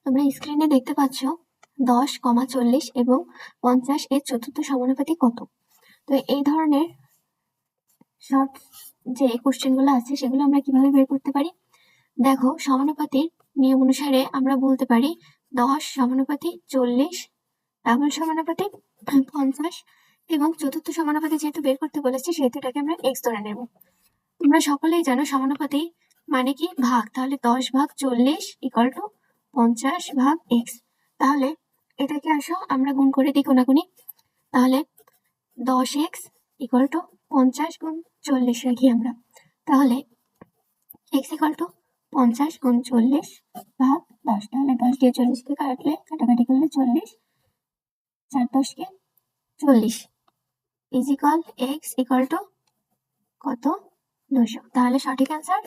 তোমরা স্ক্রিনে দেখতে পাচ্ছ 10,40 এবং 50 এর চতুর্থ সমানুপাতি কত। তো এই ধরনের শর্ট যে কোশ্চেন গুলো আছে সেগুলো আমরা কিভাবে বের করতে পারি? দেখো, সমানুপাতির নিয়ম অনুসারে আমরা বলতে পারি 10 সমানুপাতি 40, ডাবল সমানুপাতি 50 এবং চতুর্থ সমানুপাতি যেহেতু বের করতে বলেছি সেহেতু এটাকে আমরা x ধরে নেব। তোমরা সকলেই জানো সমানুপাতি মানে কি ভাগ, তাহলে 10 ভাগ 40 ইকুয়াল টু 50 ভাগ x। তাহলে এটাকে আসো আমরা গুণ করে দিই কোনাকুনি, তাহলে 10x ইকুয়াল টু 50 গুণ 40 রাখি আমরা, তাহলে x ইকুয়াল টু 50 গুণ 40 ভাগ 10। তাহলে 10 দিয়ে 40 কে কাটলে কাটাকাটি করলে 40, 4 10 কে 40 is equal x equal to কত? 200। তাহলে সঠিক অ্যান্সার